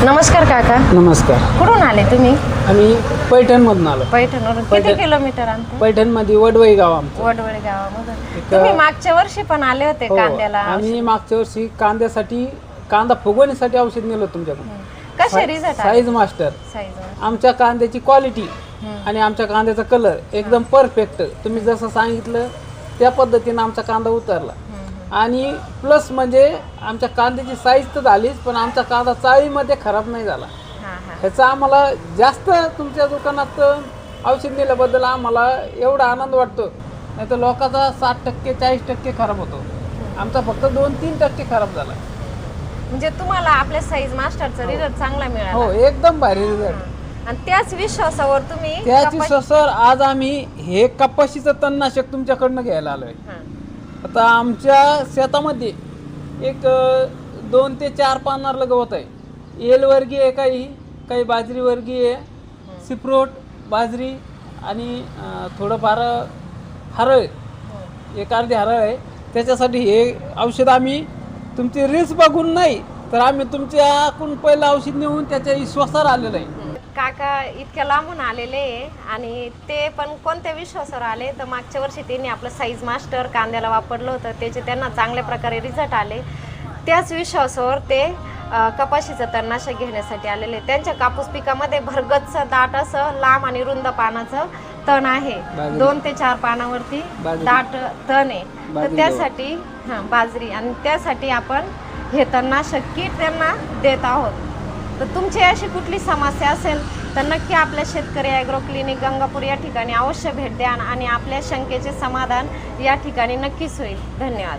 नमस्कार काका. नमस्कार. कुठून आले तुम्ही? आम्ही पैठणमधून आलो. पैठणवरून किती किलोमीटर अंतर? पैठणमध्ये वडवई गाव आमचं. वडवळे गावामधून. तुम्ही मागच्या वर्षी पण आले होते हो, कांद्याला. आम्ही मागच्या वर्षी कांद्यासाठी कांदा फुगवण्यासाठी औषध नेलं तुमच्याकडून. कसे रिझल्ट? Size master. आमच्या कांद्याची क्वालिटी आणि आमच्या कांद्याचा कलर एकदम परफेक्ट. तुम्ही जसं सांगितलं त्या पद्धतीने आमचा कांदा उतरला. आणि प्लस म्हणजे आमच्या कांद्याची साईज तर झालीच, पण आमचा कांदा चाळीमध्ये खराब नाही झाला. ह्याचा आम्हाला जास्त तुमच्या दुकानात औषध नेल्याबद्दल आम्हाला एवढा आनंद वाटतो. नाही तर लोकांचा 60% 40% खराब होतो. आमचा फक्त 2-3% खराब झाला. म्हणजे तुम्हाला आपल्या साईज मास्टरचा रिझल्ट चांगला मिळाला. हो, एकदम भारी रिझल्ट. आणि त्याच विश्वासावर तुम्ही त्याच विश्वासावर आज आम्ही हे कपाशीचं तणनाशक तुमच्याकडनं घ्यायला आलोय. आता आमच्या शेतामध्ये एक 2 ते 4 पानारला गवत आहे. एलवर्गीय आहे, काही बाजरी वर्गीय आहे, सिप्रोट बाजरी आणि थोडंफार हरळ, एक अर्धी हरळ आहे. त्याच्यासाठी हे औषध आम्ही तुमची रील्स बघून नाही तर आम्ही तुमच्याकडून पहिलं औषध नेऊन त्याच्या विश्वासावर आलेलं आहे. काका इतक्या लांबून आलेले आणि ते पण कोणत्या विश्वासावर आले तर मागच्या वर्षी त्यांनी आपलं साईज मास्टर कांद्याला वापरलं होतं. त्याचे त्यांना चांगल्या प्रकारे रिझल्ट आले. त्याच विश्वासावर ते कपाशीचं तणनाशक घेण्यासाठी आलेले. त्यांच्या कापूस पिकामध्ये भरगच्च दाट असं लांब आणि रुंद पानाचं तण आहे. 2 ते 4 पानावरती दाट तण आहे. तर त्यासाठी बाजरी आणि त्यासाठी आपण हे तणनाशक किट त्यांना देत आहोत. तर तुमची अशी कुठली समस्या असेल तर नक्की आपल्या शेतकरी ॲग्रो क्लिनिक गंगापूर या ठिकाणी अवश्य भेट द्या आणि आपल्या शंकेचे समाधान या ठिकाणी नक्कीच होईल. धन्यवाद.